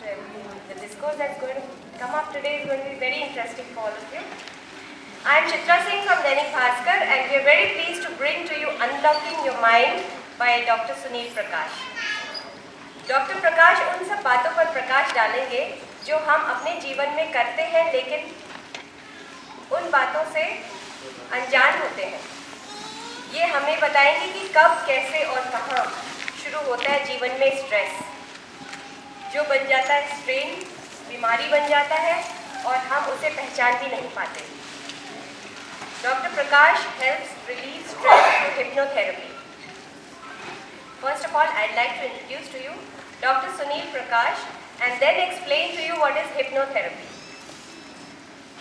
the discourse that's going to come up today is going to be very interesting for all of you. I am Chitra Singh from Dainik Bhaskar, and we are very pleased to bring to you Unlocking Your Mind by Dr. Sunil Prakash. Dr. Prakash उन सब बातों पर प्रकाश डालेंगे जो हम अपने जीवन में करते हैं लेकिन उन बातों से अनजान होते हैं. ये हमें बताएंगे कि कब, कैसे और कहाँ शुरू होता है जीवन में स्ट्रेस, जो बन जाता है स्ट्रेन, बीमारी बन जाता है और हम उसे पहचान भी नहीं पाते. Doctor Prakash helps relieve stress through hypnotherapy. First of all, I'd like to introduce to you Dr. Sunil Prakash and then explain to you what is hypnotherapy.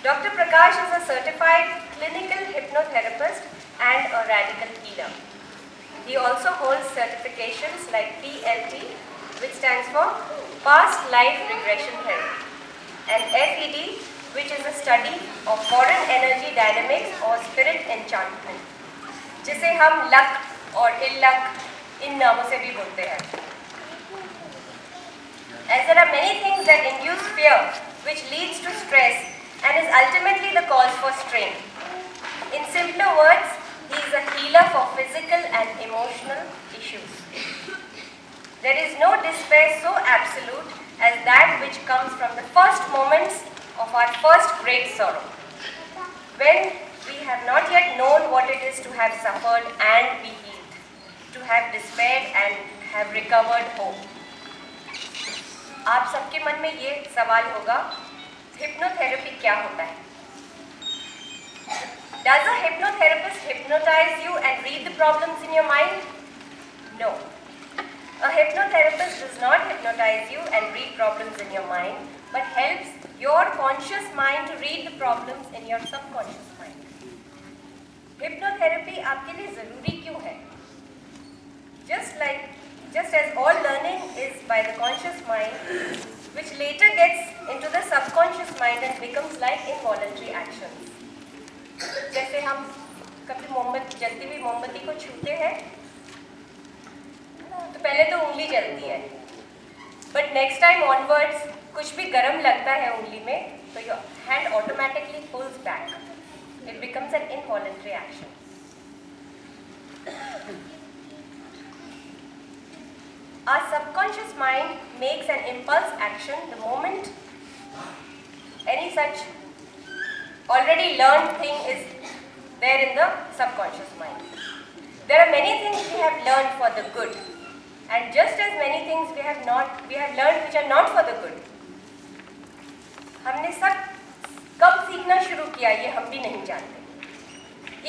Dr. Prakash is a certified clinical hypnotherapist and a radical healer. He also holds certifications like PLT, which stands for Past Life Regression Therapy, and FED, which is a study of foreign energy dynamics or spirit enchantment, जिसे हम luck और इल्लक इन नामों से भी बोलते हैं. As there are many things that induce fear, which leads to stress and is ultimately the cause for strain. In simpler words, he is a healer for physical and emotional issues. There is no despair so absolute as that which comes from the first moments of our first great sorrow, when we have not yet known what it is to have suffered and be healed, to have despaired and have recovered hope. आप सबके मन में ये सवाल होगा, hypnotherapy क्या होता है? Does a hypnotherapist hypnotize you and read the problems in your mind? No. A hypnotherapist does not hypnotize you and read problems in your mind, but helps your conscious mind to read the problems in your subconscious mind. Hypnotherapy आपके लिए ज़रूरी क्यों है? Just as all learning is by the conscious mind, which later gets into the subconscious mind and becomes like involuntary actions. जैसे हम कभी जलती हुई मोमबत्ती को छूते हैं तो पहले तो उंगली जलती है, बट नेक्स्ट टाइम ऑनवर्ड्स कुछ भी गर्म लगता है उंगली में तो your hand automatically pulls back. It becomes an involuntary action. Our subconscious mind makes an impulse action the moment any such already learned thing is there in the subconscious mind. There are many things we have learned for the good, and just as many things we have learned which are not for the good. हमने सब कब सीखना शुरू किया ये हम भी नहीं जानते.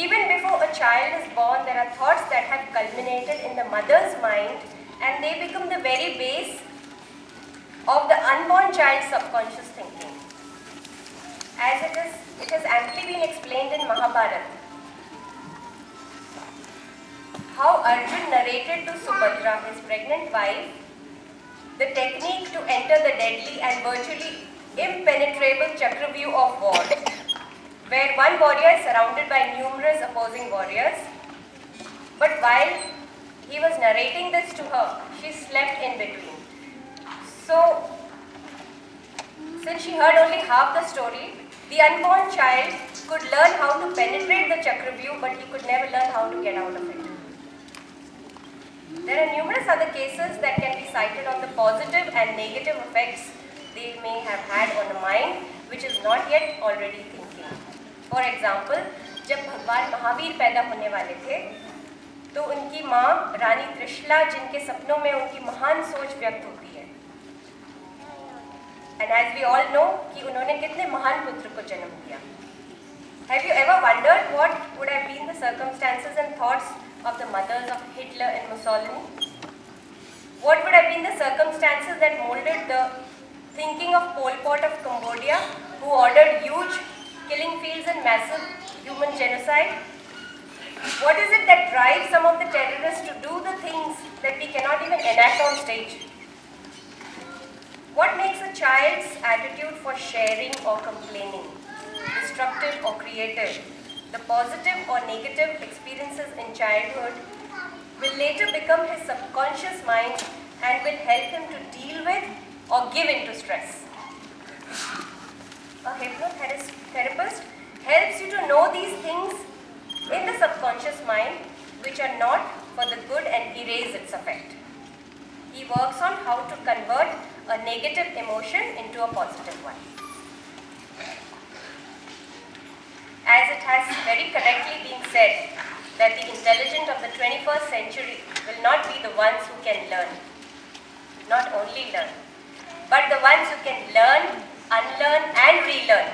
Even before a child is born, there are thoughts that have culminated in the mother's mind, and they become the very base of the unborn child's subconscious thinking. As it has amply been explained in Mahabharata, how Arjun narrated to Subhadra, his pregnant wife, the technique to enter the deadly and virtually impenetrable Chakravyuh of war, where one warrior is surrounded by numerous opposing warriors. But while he was narrating this to her, she slept in between. So, since she heard only half the story, the unborn child could learn how to penetrate the Chakravyuh, but he could never learn how to get out of it. There are numerous other cases that can be cited on the positive and negative effects they may have had on the mind, which is not yet already thinking. For example, जब भगवान महावीर पैदा होने वाले थे, तो उनकी माँ रानी त्रिशला, जिनके सपनों में उनकी महान सोच व्यक्त होती है, and as we all know कि उन्होंने कितने महान पुत्र को जन्म दिया. Have you ever wondered what would have been the circumstances and thoughts of the mothers of Hitler and Mussolini? What would have been the circumstances that molded the thinking of Pol Pot of Cambodia, who ordered huge killing fields and massive human genocide? What is it that drives some of the terrorists to do the things that we cannot even enact on stage? What makes a child's attitude for sharing or complaining destructive or creative? The positive or negative experiences in childhood will later become his subconscious mind and will help him to deal with or give in to stress. A hypnotherapist helps you to know these things in the subconscious mind which are not for the good and erase its effect. He works on how to convert a negative emotion into a positive one. As it has very correctly been said that the intelligent of the 21st century will not be the ones who can learn, not only learn, but the ones who can learn, unlearn and relearn.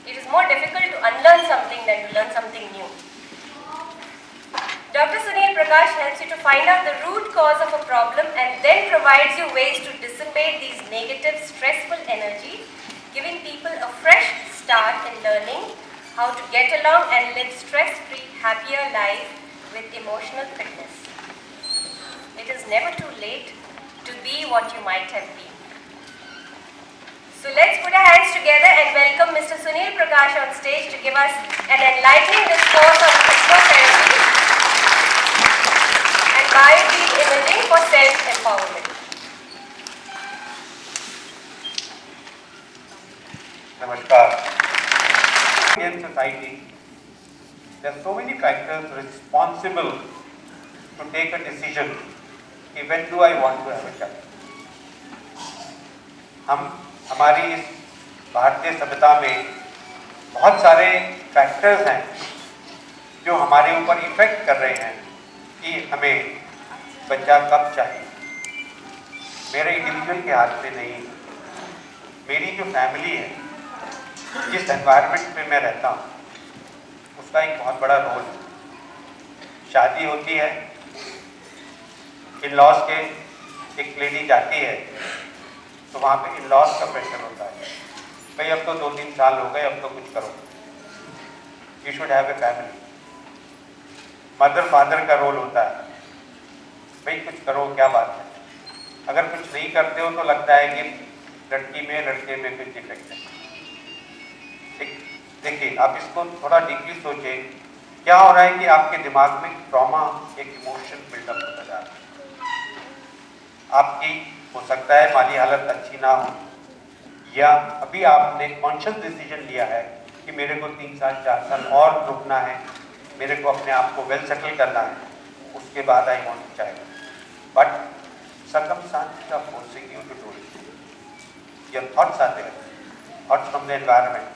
It is more difficult to unlearn something than to learn something new. Dr. Sunil Prakash helps you to find out the root cause of a problem and then provides you ways to dissipate these negative, stressful energies, giving people a fresh start in learning how to get along and live stress-free, happier life with emotional fitness. It is never too late to be what you might have been. So let's put our hands together and welcome Mr. Sunil Prakash on stage to give us an enlightening discourse on hypnotherapy and biofield imaging for self-empowerment. Namaskar. In society, there are so many factors responsible to take a decision कि when do I want to have a child. हमारी इस भारतीय सभ्यता में बहुत सारे factors हैं जो हमारे ऊपर इफेक्ट कर रहे हैं कि हमें बच्चा कब चाहिए. मेरे इंडिविजुअल के हाथ में नहीं, मेरी जो फैमिली है, जिस एनवायरनमेंट में मैं रहता हूँ, उसका एक बहुत बड़ा रोल है. शादी होती है, इन-लॉज के एक लेडी जाती है तो वहाँ पे इन-लॉज का प्रेशर होता है, भाई अब तो 2-3 साल हो गए, अब तो कुछ करो, you should have a family. Mother father का रोल होता है, भाई कुछ करो, क्या बात है. अगर कुछ नहीं करते हो तो लगता है कि लड़की में लड़के में कुछ डिफेक्ट है. देखिए, आप इसको थोड़ा डीपली सोचें, क्या हो रहा है कि आपके दिमाग में ट्रॉमा, एक इमोशन बिल्डअप होता जा रहा है. आपकी हो सकता है माली हालत अच्छी ना हो, या अभी आपने कॉन्शियस डिसीजन लिया है कि मेरे को 3 साल 4 साल और रुकना है, मेरे को अपने आप को वेल सेटल करना है, उसके बाद I want to child. But circumstances are forcing you to do it. Your thoughts are there, thoughts from the environment,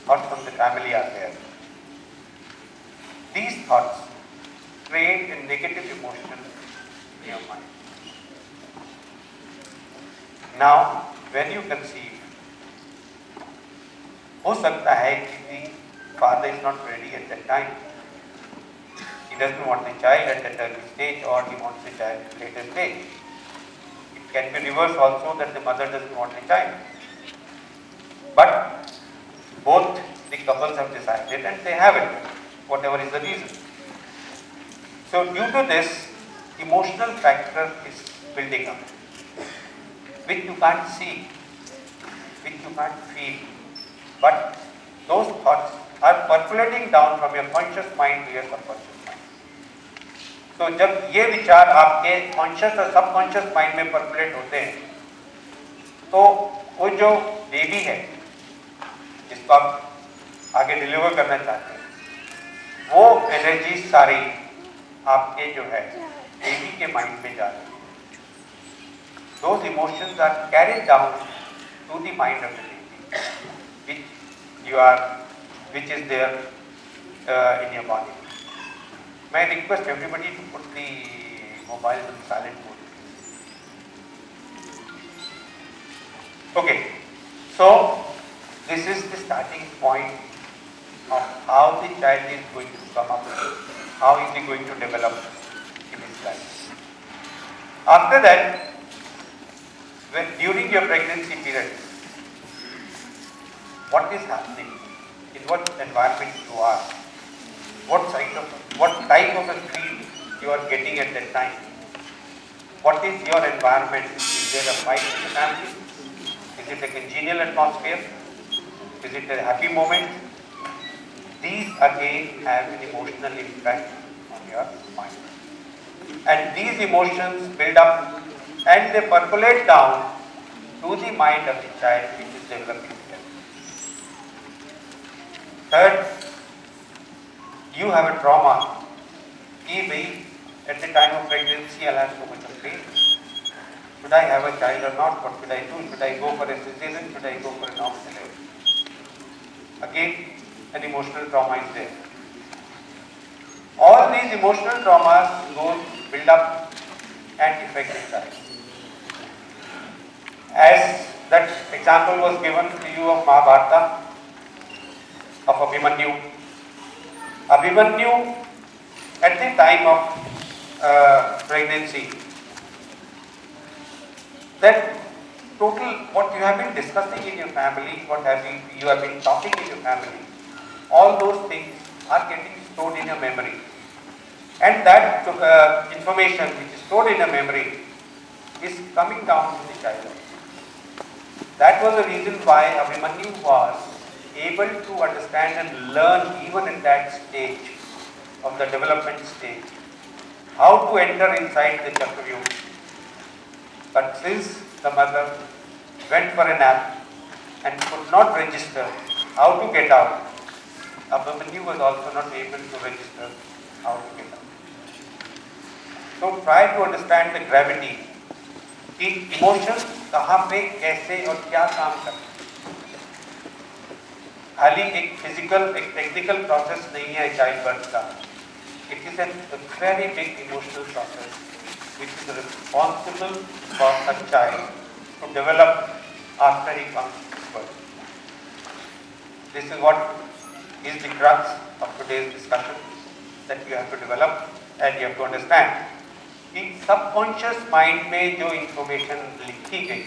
thoughts from the family are there. These thoughts create a negative emotion in your mind. Now, when you conceive, हो सकता है कि the father is not ready at that time. He doesn't want the child at that early stage, or he wants the child at a later stage. It can be reversed also, that the mother doesn't want the child. But both the couples have decided and they have it, whatever is the reason. So due to this, emotional factor is building up, which you can't see, which you can't feel, but those thoughts are percolating down from your conscious mind to your subconscious mind. तो जब ये विचार आपके conscious और subconscious mind में percolate होते हैं, तो वो जो बेबी है जिसको आप आगे डिलीवर करना चाहते हैं, वो एनर्जी सारी आपके जो है बेबी के माइंड में जा रही है. Those emotions are carried down to the mind of the baby, which is there in your body. May I request everybody to put the mobile on silent mode. Okay, so this is the starting point of how the child is going to come up, how is he going to develop in his life. After that, during your pregnancy period, what is happening, in what environment you are, what type of a feed you are getting at that time, what is your environment, is there a fight in the family, is it a congenial atmosphere, is it a happy moment? These again have an emotional impact on your mind, and these emotions build up and they percolate down to the mind of the child which is developing there. Third, you have a trauma. At the time of pregnancy, I'll have so much of pain. Should I have a child or not? What should I do? Should I go for a cesarean? Should I go for a normal delivery? Again, an emotional trauma is there. All these emotional traumas build up and affect the child. As that example was given to you of Mahabharata, of Abhimanyu. Abhimanyu, at the time of pregnancy, that total, what you have been discussing in your family, what you have been talking in your family, all those things are getting stored in your memory. And that information which is stored in your memory is coming down to the child. That was the reason why Abhimanyu was able to understand and learn even in that stage of the development stage how to enter inside the Chakravyuh. But since the mother went for a nap and could not register how to get out, Abhimanyu was also not able to register how to get out. So try to understand the gravity कि emotions कहाँ पे कैसे और क्या काम करते हैं. खाली एक फिजिकल एक टेक्निकल प्रोसेस नहीं है चाइल्ड बर्थ का. It is a very big emotional process which is responsible for a child to develop after he comes to birth. This is what is the crux of today's discussion that you have to develop and you have to understand. कि subconscious mind में जो information लिखी गई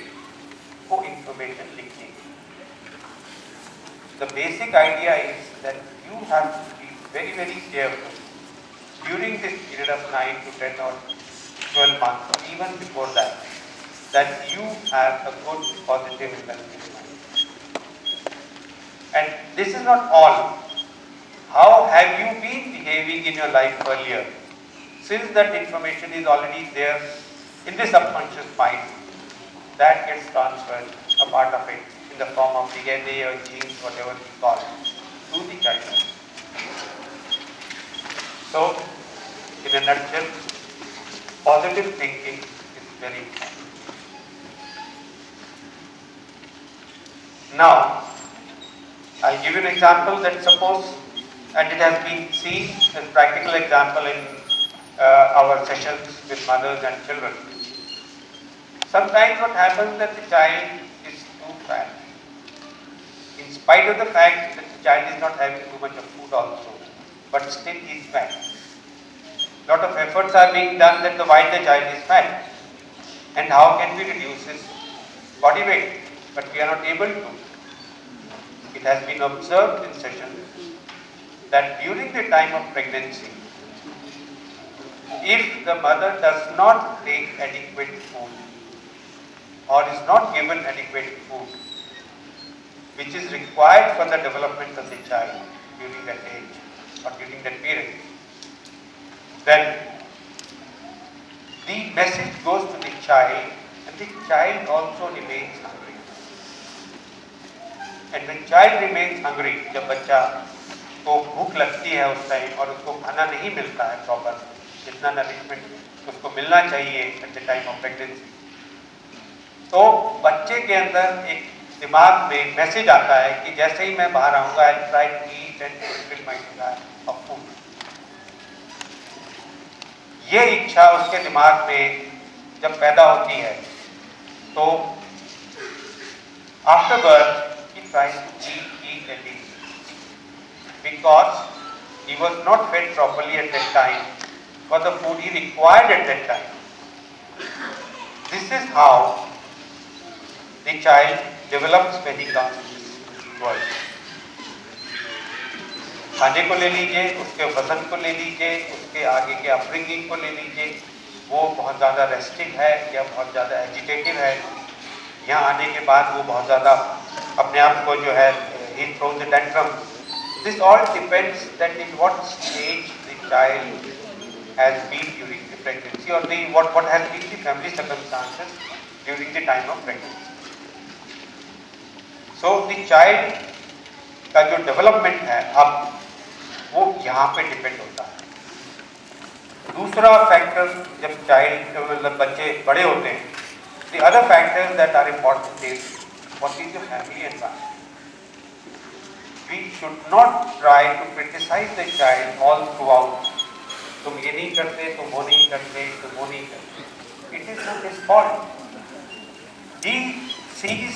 वो information लिखी गई. The basic idea is that you have to be very very careful during this period of 9 to 10 or 12 months or even before that you have a good positive intelligent mind. And this is not all. How have you been behaving in your life earlier? Since that information is already there in the subconscious mind, that gets transferred, a part of it, in the form of DNA or genes, whatever we call it, to the child. So, in a nutshell, positive thinking is very important. Now, I'll give you an example that suppose, and it has been seen as practical example in our sessions with mothers and children. Sometimes what happens that the child is too fat. In spite of the fact that the child is not having too much of food also, but still he is fat. Lot of efforts are being done that why the child is fat and how can we reduce his body weight, but we are not able to. It has been observed in sessions that during the time of pregnancy, if the mother does not take adequate food or is not given adequate food which is required for the development of the child during that age or during that period, then the message goes to the child and the child also remains hungry. And when child remains hungry, जब बच्चा को भूख लगती है उस time और उसको खाना नहीं मिलता है प्रॉपर, जितना नरिशमेंट उसको मिलना चाहिए at the time of pregnancy, तो बच्चे के अंदर एक दिमाग में मैसेज आता है कि जैसे ही मैं बाहर आऊँगा I try to eat and fulfil my desire of food. ये इच्छा उसके दिमाग में जब पैदा होती है तो after birth he tries to eat and eat because he was not fed properly at that time for the food he required at that time. This is how the child develops when he comes to this world. खाने को ले लीजिए, उसके वजन को ले लीजिए, उसके आगे के अपब्रिंगिंग को ले लीजिए, वो बहुत ज़्यादा रेस्टिव है या बहुत ज़्यादा एजिटेटिव है, यहाँ आने के बाद वो बहुत ज़्यादा अपने आप को जो है he throws a tantrum. This all depends that in what stage the child has been during the pregnancy or what has been the family circumstances during the time of pregnancy. So the child का जो development है अब वो यहाँ पे depend होता है। दूसरा फैक्टर, जब चाइल्ड मतलब बच्चे बड़े होते हैं, the other factors that are important is what is your family environment. We should not try to criticise the child all throughout. तुम ये नहीं करते, तुम वो नहीं करते, तुम वो नहीं करते। It is not his fault. He sees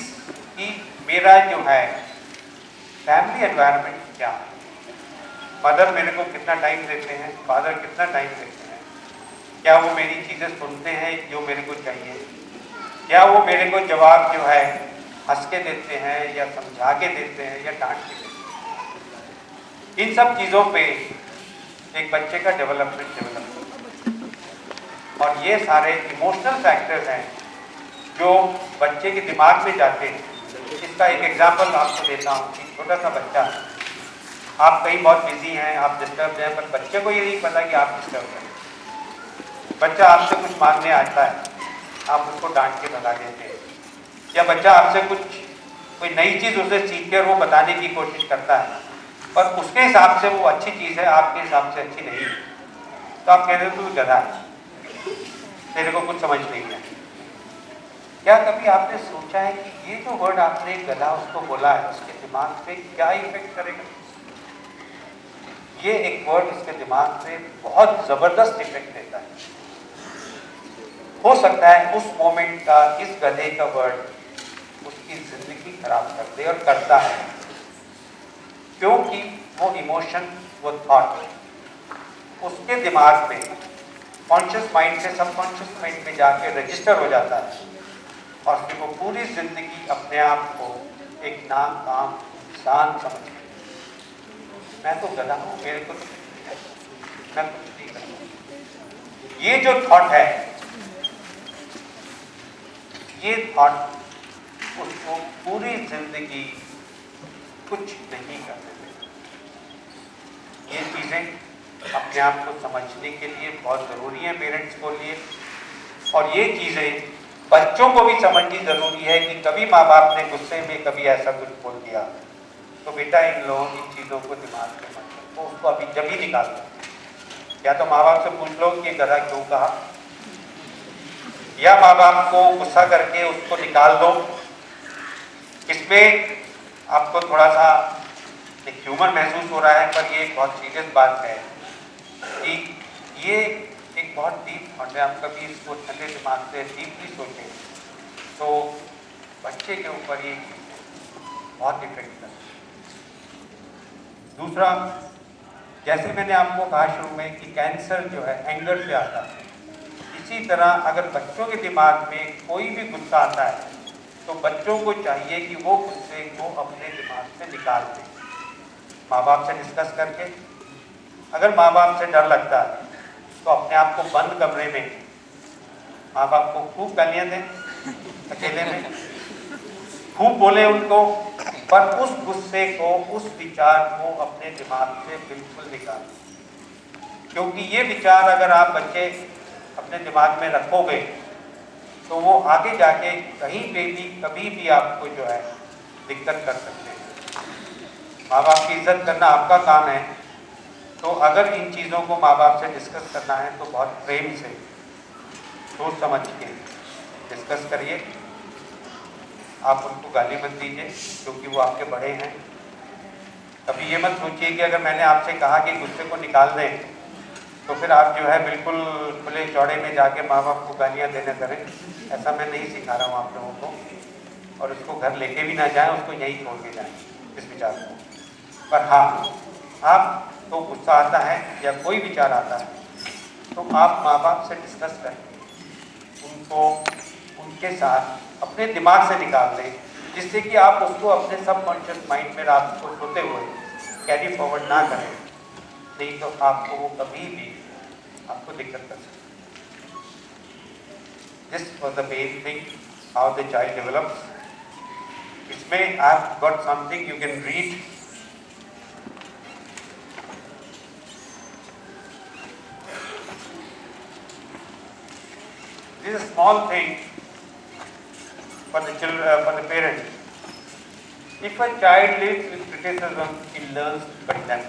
कि मेरा जो है फैमिली एनवायरनमेंट क्या है, मदर मेरे को कितना टाइम देते हैं, फादर कितना टाइम देते हैं, क्या वो मेरी चीज़ें सुनते हैं जो मेरे को चाहिए, क्या वो मेरे को जवाब जो है हंस के देते हैं या समझा के देते हैं या डांट के देते हैं। इन सब चीज़ों पे एक बच्चे का डेवलपमेंट होता है। और ये सारे इमोशनल फैक्टर्स हैं जो बच्चे के दिमाग में जाते हैं। इसका एक एग्जाम्पल आपको देता हूँ कि छोटा सा बच्चा, आप कहीं बहुत बिजी हैं, आप डिस्टर्ब हैं, पर बच्चे को ये नहीं पता कि आप डिस्टर्ब हैं। बच्चा आपसे कुछ मांगने आता है, आप उसको डांट के भगा देते हैं, या बच्चा आपसे कोई नई चीज़ उसे सीख कर वो बताने की कोशिश करता है, पर उसके हिसाब से वो अच्छी चीज़ है, आपके हिसाब से अच्छी नहीं है, तो आप कहते हैं तू गधा है, तेरे को कुछ समझ नहीं है। क्या कभी आपने सोचा है कि ये जो वर्ड आपने गधा उसको बोला है, उसके दिमाग पे क्या इफेक्ट करेगा? ये एक वर्ड उसके दिमाग पे बहुत जबरदस्त इफेक्ट देता है। हो सकता है उस मोमेंट का, इस गधे का वर्ड उसकी जिंदगी खराब कर दे, और करता है, क्योंकि वो इमोशन, वो थॉट उसके दिमाग में कॉन्शियस माइंड से सबकॉन्शियस माइंड में जाके रजिस्टर हो जाता है, और फिर वो पूरी जिंदगी अपने आप को एक नाकाम इंसान समझते, मैं तो गधा हूँ, मेरे को मैं कुछ नहीं करता। ये जो थॉट है, ये थॉट उसको पूरी जिंदगी कुछ नहीं कर देते। ये चीज़ें अपने आप को समझने के लिए बहुत ज़रूरी है पेरेंट्स को लिए, और ये चीज़ें बच्चों को भी समझनी ज़रूरी है कि कभी माँ बाप ने गुस्से में कभी ऐसा कुछ बोल दिया तो बेटा इन लोगों की चीज़ों को दिमाग में मत रखो, उसको अभी जब ही निकाल दो। या तो माँ बाप से पूछ लो कि गधा क्यों कहा, या माँ बाप को गुस्सा करके उसको निकाल दो। इसमें आपको थोड़ा सा एक ह्यूमर महसूस हो रहा है, पर ये एक बहुत सीरियस बात है कि ये एक बहुत डीप थॉट है। आप कभी इसको ठंडे दिमाग से डीपली सोचें तो बच्चे के ऊपर ये बहुत इफेक्ट करता है। दूसरा, जैसे मैंने आपको कहा शुरू में कि कैंसर जो है एंगर से आता है, इसी तरह अगर बच्चों के दिमाग में कोई भी गुस्सा आता है तो बच्चों को चाहिए कि वो गुस्से को अपने दिमाग से निकाल दें, माँ बाप से डिस्कस करके। अगर माँ बाप से डर लगता है तो अपने आप को बंद कमरे में माँ बाप को खूब गालियाँ दें, अकेले में खूब बोले उनको, पर उस गुस्से को, उस विचार को अपने दिमाग से बिल्कुल निकाल दें। क्योंकि ये विचार अगर आप बच्चे अपने दिमाग में रखोगे तो वो आगे जाके कहीं पे भी कभी भी आपको जो है दिक्कत कर सकते हैं। माँ बाप की इज्जत करना आपका काम है, तो अगर इन चीज़ों को माँ बाप से डिस्कस करना है तो बहुत प्रेम से, सोच समझ के डिस्कस करिए। आप उनको गाली मत दीजिए क्योंकि वो आपके बड़े हैं। कभी ये मत सोचिए कि अगर मैंने आपसे कहा कि गुस्से को निकाल दें तो फिर आप जो है बिल्कुल खुले चौड़े में जाके माँ बाप को गालियाँ देने करें। ऐसा मैं नहीं सिखा रहा हूँ आप लोगों को, और उसको घर लेके भी ना जाएं, उसको यहीं छोड़ के जाएं इस विचार को। पर हाँ, आप तो गुस्सा आता है या कोई विचार आता है तो आप माँ बाप से डिस्कस करें, उनको उनके साथ अपने दिमाग से निकाल दें, जिससे कि आप उसको अपने सबकॉन्शियस माइंड में रात को सोते हुए कैरी फॉरवर्ड ना करें, नहीं तो आपको वो कभी भी आपको दिक्कत कर सकते। This was the main thing, how the child develops. इसमें I have got something you can read. This is a small thing for the children, for the parents. If a child lives with criticism, he learns to condemn.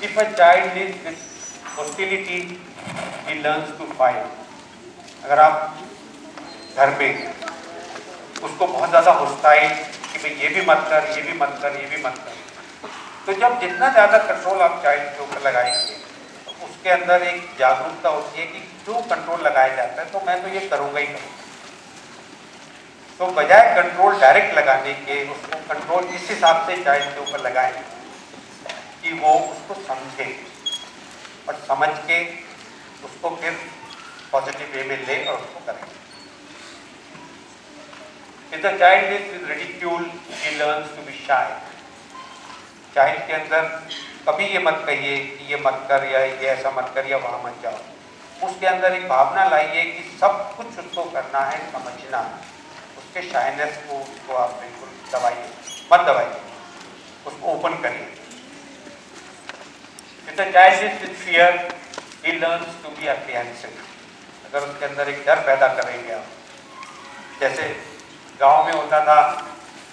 If a child lives with hostility, he learns to fight. अगर आप घर में उसको बहुत ज़्यादा hostile कि भाई ये भी मत कर, ये भी मत कर, ये भी मत कर, तो जब जितना ज़्यादा कंट्रोल आप चाइल्ड के ऊपर लगाएंगे तो उसके अंदर एक जागरूकता होती है कि क्यों कंट्रोल लगाया जाता है, तो मैं तो ये करूँगा ही करूँगा। तो बजाय कंट्रोल डायरेक्ट लगाने के उसको कंट्रोल इस हिसाब से चाइल्ड के ऊपर लगाएं कि वो उसको समझे और समझ के उसको फिर पॉजिटिव वे में ले और उसको करें। If the child is with ridicule, he learns to be shy. Child के अंदर कभी ये मत कहिए कि ये मत कर या ये ऐसा मत कर या वहाँ मत जाओ। उसके अंदर एक भावना लाइए कि सब कुछ उसको करना है, समझना है। उसके शाइनेस को उसको आप बिल्कुल दबाइए, मत दबाइए, उसको ओपन करिए। If the child is with fear, he learns to be apprehensive. अगर उसके अंदर एक डर पैदा करेंगे आप, जैसे गांव में होता था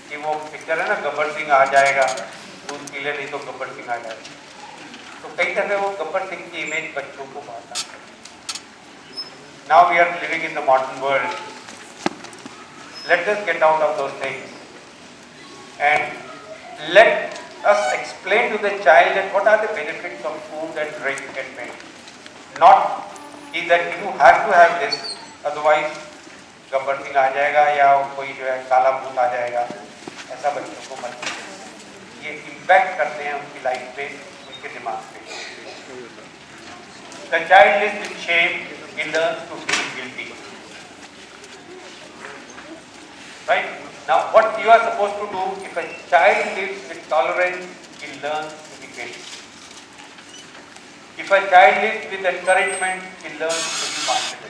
कि वो पिक्चर है ना, गब्बर सिंह आ जाएगा, दूध पी ले नहीं तो गब्बर सिंह आ जाएगा, तो कई तरह वो गब्बर सिंह की इमेज बच्चों को बहुत आता है। Now we are living in the modern world. Let us get out of those things and let us explain to the child that what are the benefits of food and drink and milk. Not that you have to have this, otherwise Gabbar Singh आ जाएगा या कोई जो है काला भूत आ जाएगा, ऐसा बच्चों को मत कीजिए। ये इम्पैक्ट करते हैं उनकी लाइफ पे, उनके दिमाग पे। The child lives with shame, he learns to feel guilty. Right? Now what you are supposed to do, if a child lives with tolerance, he learns to be patient. If a child lives with encouragement, he learns to be confident.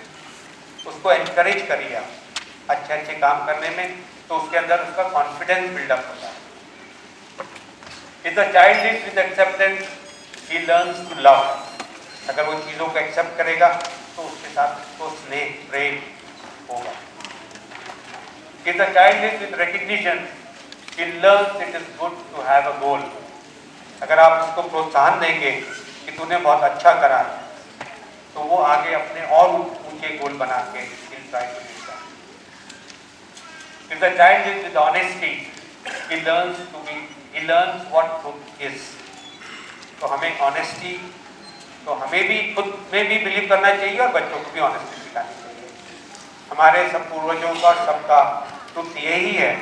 उसको encourage करिए आप अच्छे अच्छे काम करने में, तो उसके अंदर उसका कॉन्फिडेंस बिल्डअप होता है। If the child lives with acceptance, he learns to love. अगर वो चीज़ों को एक्सेप्ट करेगा तो उसके साथ उसको स्नेह प्रेम होगा। If the child lives with recognition, he learns it is good to have a goal. अगर आप उसको प्रोत्साहन देंगे कि तूने बहुत अच्छा करा है, तो वो आगे अपने और ऊंचे गोल बना के he'll try to do that. If the child is with honesty, he learns what truth is. तो हमें honesty, तो हमें भी खुद में भी बिलीव करना चाहिए और बच्चों को भी honesty सिखानी चाहिए। हमारे सब पूर्वजों का सबका ट्रुथ यही है।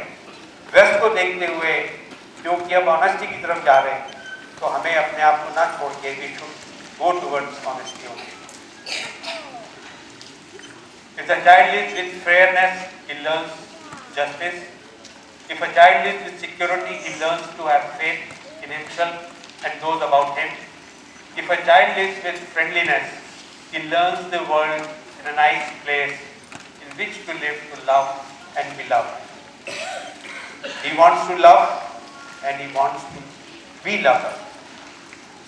वेस्ट को देखते हुए जो कि अब honesty की तरफ जा रहे हैं, तो हमें अपने आप को ना छोड़ के we should go towards honesty only. If the child lives with fairness, he learns justice. If a child lives with security, he learns to have faith in himself and those about him. If a child lives with friendliness, he learns the world in a nice place in which to live, to love and be loved. He wants to love and he wants to be loved.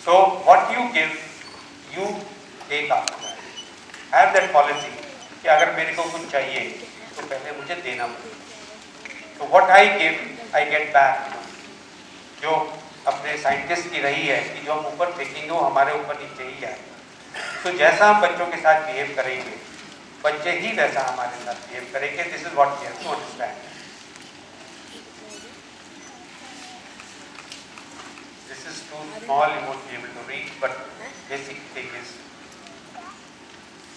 So what you give, you take after that. Have that policy कि अगर मेरे को कुछ चाहिए तो पहले मुझे देना पड़ेगा। तो what I give, I get back. जो अपने साइंटिस्ट की रही है कि जो हम ऊपर फेंकेंगे वो हमारे ऊपर नीचे ही आए। तो जैसा हम बच्चों के साथ बिहेव करेंगे, बच्चे ही वैसा हमारे साथ बिहेव करेंगे। This is what we have to understand. This is too small, you won't be able to read, but basic thing is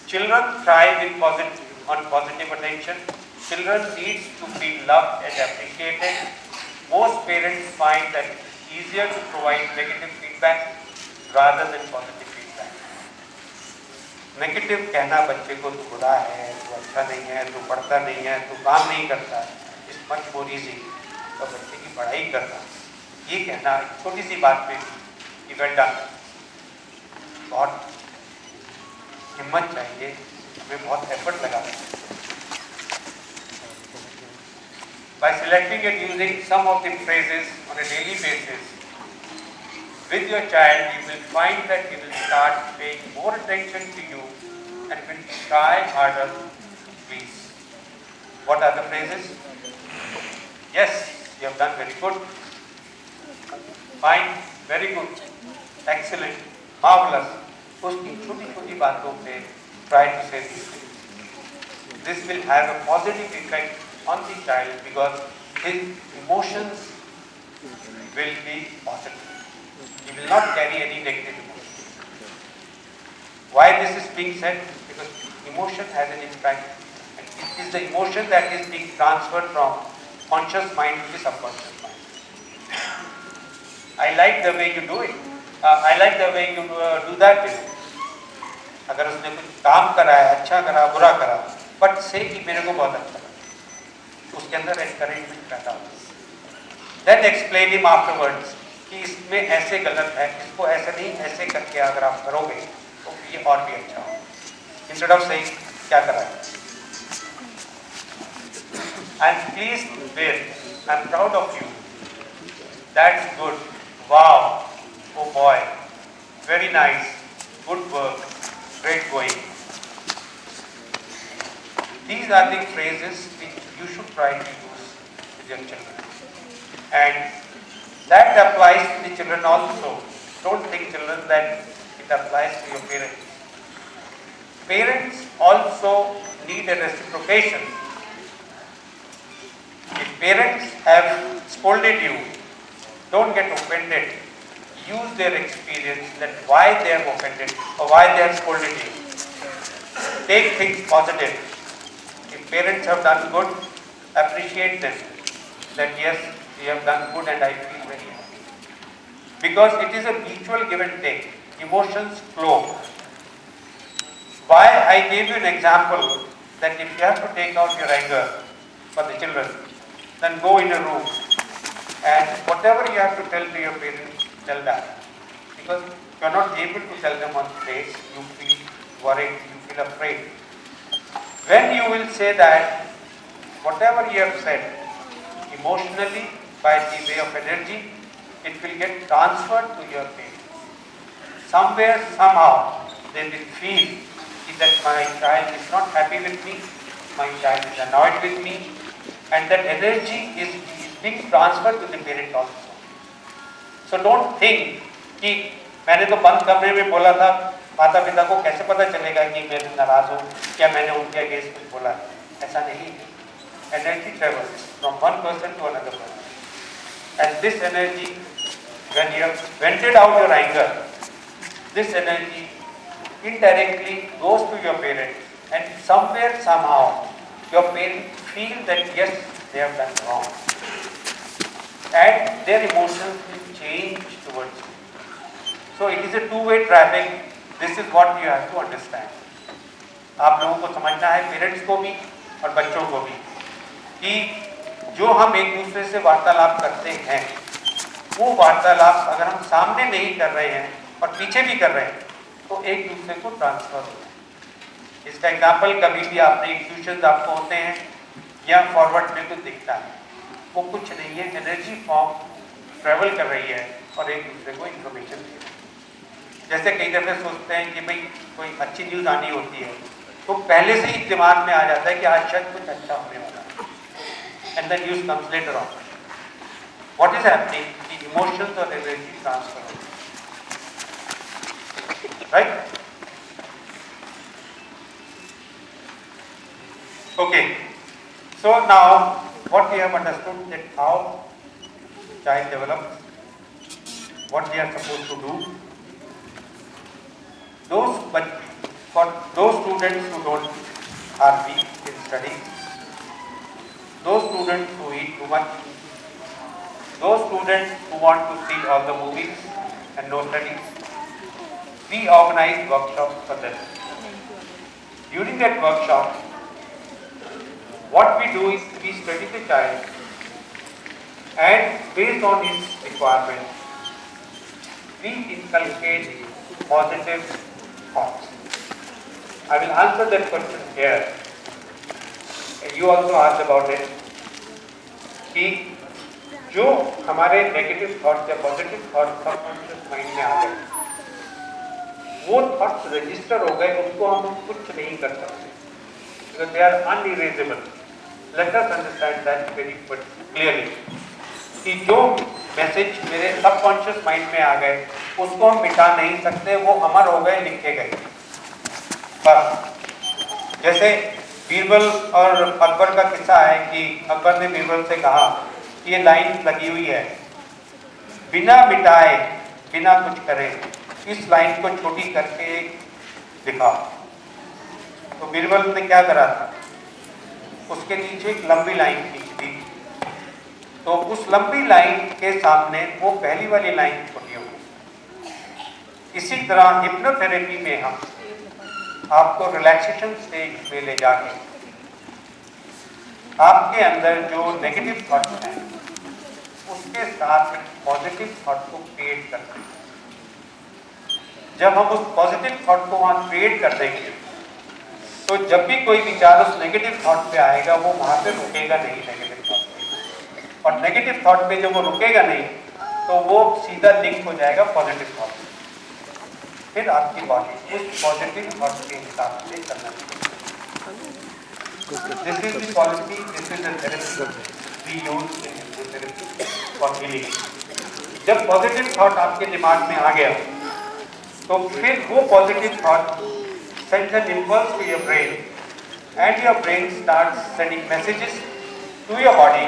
children thrive on positive attention. Children needs to feel loved and appreciated. Most parents find that it's easier to provide negative feedback rather than positive feedback. Negative कहना बच्चे को तू बुरा है, तू अच्छा नहीं है, तू पढ़ता नहीं है, तू काम नहीं करता, इस मच मोर इजी, तो बच्चे की पढ़ाई करना, ये कहना छोटी सी बात पे भी वेल डन, बहुत हिम्मत चाहिए, हमें बहुत एफर्ट लगाना चाहिए। By selecting and using some of the phrases on a daily basis with your child, you will find that he will start paying more attention to you and will try harder to please. What are the phrases? yes, you have done very good, fine, very good, excellent, marvelous. उसकी छोटी छोटी बातों पे try to say these things. This will have a positive effect on the child because his emotions will be positive. He will not carry any negative emotions. Why this is being said? Because emotion has an impact. And it is the emotion that is being transferred from conscious mind to the subconscious mind. I like the way you do it. I like the way you do that. अगर उसने कुछ काम करा है, अच्छा करा, बुरा करा, बट से कि मेरे को बहुत अच्छा लगा, उसके अंदर एनकरेजमेंट पैदा होता है। Then explain him afterwards कि इसमें ऐसे गलत है, इसको ऐसे नहीं, ऐसे करके अगर आप करोगे तो ये और भी अच्छा हो। Instead of saying क्या करा है। I'm pleased with, I'm proud of you. That's good. Wow. Oh boy. Very nice. Good work. Great going. These are the phrases which you should try to use with your children. And that applies to the children also. Don't think, children, that it applies to your parents. Parents also need a reciprocation. If parents have scolded you, don't get offended. Use their experience that why they have offended or why they have scolded you. Take things positive. If parents have done good, appreciate them. That yes, they have done good and I feel very happy. Because it is a mutual give and take. Emotions flow. Why I gave you an example that if you have to take out your anger for the children, then go in a room and whatever you have to tell to your parents, tell that. Because you are not able to tell them on face, you feel worried, you feel afraid. When you will say that, whatever you have said, emotionally, by the way of energy, it will get transferred to your parents. Somewhere, somehow, they will feel that my child is not happy with me, my child is annoyed with me, and that energy is being transferred to the parent also. So don't think कि मैंने तो बंद कमरे में बोला था, माता पिता को कैसे पता चलेगा कि मैं नाराज हूँ, क्या मैंने उनके अगेंस्ट कुछ बोला, ऐसा नहीं है. Energy travels from one person to another person. And this energy, when you have vented out your anger, this energy indirectly goes to your parents, and somewhere, somehow, your parents feel that yes, they have done wrong. And their emotions will change towards you. So it is a two-way traffic. This is what you have to understand. आप लोगों को समझना है, parents को भी और बच्चों को भी, कि जो हम एक दूसरे से वार्तालाप करते हैं, वो वार्तालाप अगर हम सामने नहीं कर रहे हैं और पीछे भी कर रहे हैं, तो एक दूसरे को ट्रांसफर होता है. इसका एग्जाम्पल कभी भी आपने इंट्यूशंस आपको होते हैं या फॉरवर्ड में कुछ दिखता है, वो कुछ नहीं है, एनर्जी फॉर्म ट्रेवल कर रही है और एक दूसरे को इंफॉर्मेशन दे रही है. जैसे कई दफ़े सोचते हैं कि भाई कोई अच्छी न्यूज़ आनी होती है तो पहले से ही दिमाग में आ जाता है कि आज शायद कुछ अच्छा होने वाला है, and the news comes later on. What is happening? The emotions और एनर्जी ट्रांसफर होती है, right? Okay, so now what we have understood that how child develops, what they are supposed to do. But for those students who are weak in studies, those students who eat too much, those students who want to see all the movies and no studies, we organize workshops for them. During that workshop, what we do is we study the child and based on his requirement, we inculcate positive thoughts. I will answer that question here. You also asked about it. कि जो हमारे negative thoughts या positive thoughts subconscious mind में आ गए, वो thoughts register हो गए, उसको हम कुछ नहीं कर सकते, because they are unerasable. Let us understand that very clearly कि जो मैसेज मेरे सबकॉन्शियस माइंड में आ गए उसको हम मिटा नहीं सकते, वो अमर हो गए, लिखे गए। पर जैसे बीरबल और अकबर का किस्सा है कि अकबर ने बीरबल से कहा कि ये लाइन लगी हुई है, बिना मिटाए बिना कुछ करे इस लाइन को छोटी करके दिखाओ। तो बीरबल ने क्या करा था, उसके नीचे एक लंबी लाइन खींच दी, तो उस लंबी लाइन के सामने वो पहली वाली लाइन छोटी हो गई। इसी तरह हिप्नोथेरेपी में हम आपको रिलैक्सेशन स्टेज में ले जाके आपके अंदर जो नेगेटिव थॉट्स हैं उसके साथ एक पॉजिटिव थॉट को क्रिएट करते हैं। जब हम उस पॉजिटिव थॉट को वहां क्रिएट कर देंगे तो जब भी कोई विचार उस नेगेटिव थॉट पे आएगा वो वहां पे रुकेगा नहीं नेगेटिव थॉट पे, और नेगेटिव थॉट पे जब वो रुकेगा नहीं तो वो सीधा लिंक हो जाएगा पॉजिटिव थॉट से। फिर आपकी बॉडी उस पॉजिटिव थॉट के हिसाब से करना चाहिए। This is the policy, this is the therapy we use in hypnotherapy for healing. जब पॉजिटिव थॉट आपके दिमाग में आ गया तो फिर वो positive thought sends an impulse to your brain and your brain starts sending messages to your body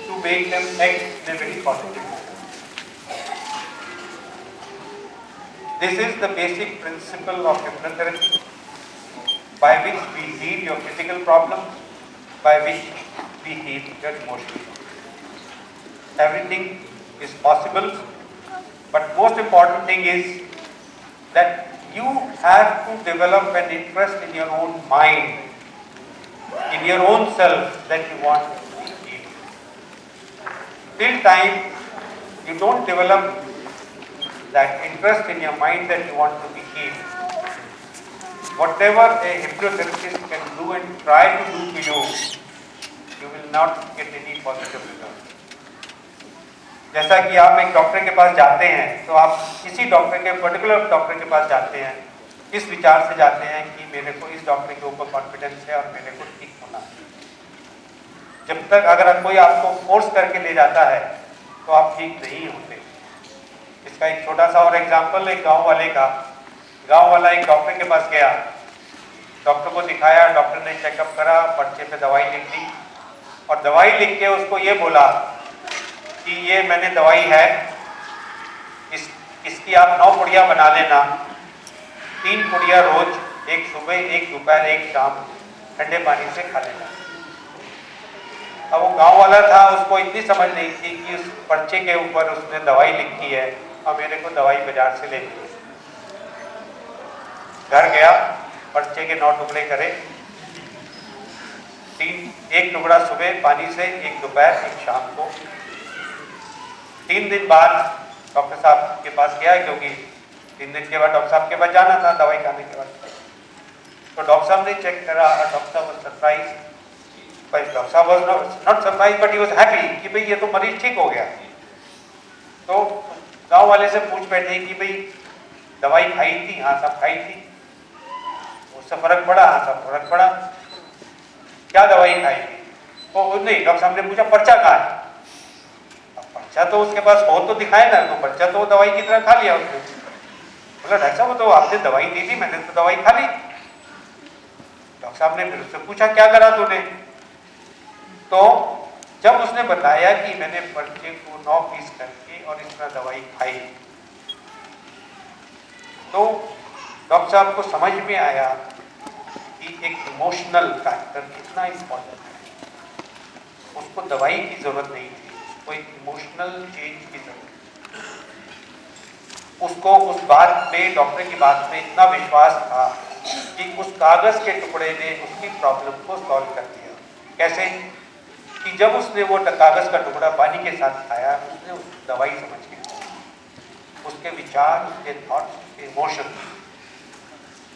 to make them act in a very positive way. This is the basic principle of hypnotherapy by which we heal your physical problems, by which we heal your emotional problems. Everything is possible, but most important thing is that you have to develop an interest in your own mind, in your own self that you want to be healed. Till time you don't develop that interest in your mind that you want to be healed, whatever a hypnotherapist can do and try to do to you, you will not get any positive result. जैसा कि आप एक doctor के पास जाते हैं तो आप किसी डॉक्टर के पर्टिकुलर डॉक्टर के पास जाते हैं इस विचार से जाते हैं कि मेरे को इस डॉक्टर के ऊपर कॉन्फिडेंस है और मेरे को ठीक होना है। जब तक अगर कोई आपको फोर्स करके ले जाता है तो आप ठीक नहीं होते। इसका एक छोटा सा और एग्जांपल, एक गांव वाले का। गांव वाला एक डॉक्टर के पास गया, डॉक्टर को दिखाया, डॉक्टर ने चेकअप करा, पर्चे पे दवाई लिख दी और दवाई लिख के उसको ये बोला कि ये मैंने दवाई है, इसकी आप 9 पुड़िया बना लेना, 3 पुड़िया रोज, एक सुबह, एक दोपहर, एक शाम ठंडे पानी से खा लेना। अब वो गांव वाला था, उसको इतनी समझ नहीं थी कि उस पर्चे के ऊपर उसने दवाई लिखी है और मेरे को दवाई बाजार से लेनी है। घर गया, पर्चे के 9 टुकड़े करे, 1 टुकड़ा सुबह पानी से, एक दोपहर, एक शाम को। 3 दिन बाद डॉक्टर साहब के पास गया, क्योंकि 3 दिन के बाद डॉक्टर साहब के पास जाना था दवाई खाने के बाद। तो डॉक्टर साहब ने चेक करा और डॉक्टर साहब वाज सरप्राइज, बट डॉक्टर साहब was not surprise but he was happy कि भाई ये तो मरीज ठीक हो गया। तो गांव वाले से पूछ बैठे कि भाई दवाई खाई थी? हाँ साहब खाई थी। उससे फर्क पड़ा? हाँ साहब फर्क पड़ा। क्या दवाई खाई थी? वो नहीं, डॉक्टर साहब ने पूछा पर्चा कहाँ है? पर्चा तो उसके पास हो तो दिखाए ना, तो पर्चा तो दवाई की तरह खा लिया उसने। बोला डॉक्टर साहब तो आपने दवाई दी थी, मैंने तो दवाई खा ली। डॉक्टर साहब ने फिर उससे पूछा क्या करा तूने? तो जब उसने बताया कि मैंने पर्चे को 9 पीस करके और इस तरह दवाई खाई, तो डॉक्टर साहब को समझ में आया कि एक इमोशनल फैक्टर कितना इम्पोर्टेंट है। उसको दवाई की जरूरत नहीं थी, उसको एक इमोशनल चेंज की जरूरत। उसको उस बात पे, डॉक्टर की बात पे इतना विश्वास था कि उस कागज के टुकड़े ने उसकी प्रॉब्लम को सॉल्व कर दिया। कैसे? कि जब उसने वो कागज का टुकड़ा पानी के साथ खाया, उसने उस दवाई समझ के, उसके विचार, उसके थॉट्स, उसके इमोशन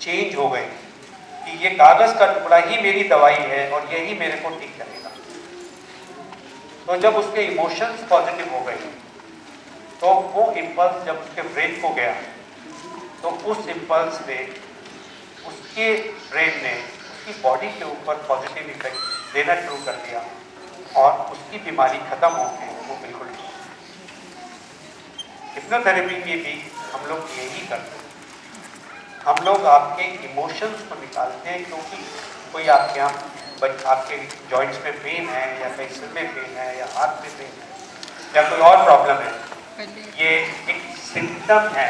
चेंज हो गए कि ये कागज का टुकड़ा ही मेरी दवाई है और यही मेरे को ठीक करेगा। तो जब उसके इमोशंस पॉजिटिव हो गए तो वो इम्पल्स जब उसके ब्रेन को गया तो उस इम्पल्स ने उसके ब्रेन ने उसकी बॉडी के ऊपर पॉजिटिव इफेक्ट देना शुरू कर दिया और उसकी बीमारी खत्म हो गई, वो बिल्कुल ठीक। हिप्नोथेरेपी में भी हम लोग यही करते हैं, हम लोग आपके इमोशंस को निकालते हैं, क्योंकि कोई आपके यहाँ आपके जॉइंट्स में पेन है या कहीं सिर में पेन है या हाथ में पेन है या कोई और प्रॉब्लम है, ये एक सिम्टम है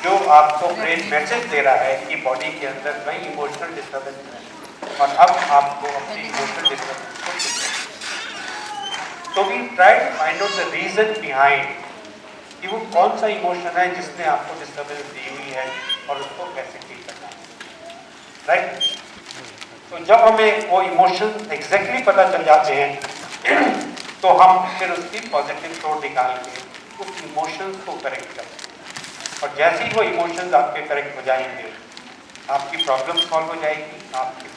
जो आपको ब्रेन मैसेज दे रहा है कि बॉडी के अंदर कहीं इमोशनल डिस्टर्बेंस है और अब आपको अपनी इमोशनल डिस्टर्बेंस को ठीक करना है। तो we try to find out the reason behind कि वो कौन सा इमोशन है जिसने आपको डिस्टर्बेंस दी हुई है और उसको कैसे ठीक करना है, राइट। तो जब हमें वो इमोशन एग्जैक्टली पता चल जाते हैं तो हम फिर उसकी पॉजिटिव सोच निकाल के उस इमोशंस को करेक्ट करते हैं, और जैसे ही वो इमोशंस आपके करेक्ट हो जाएंगे आपकी प्रॉब्लम सॉल्व हो जाएगी, आपकी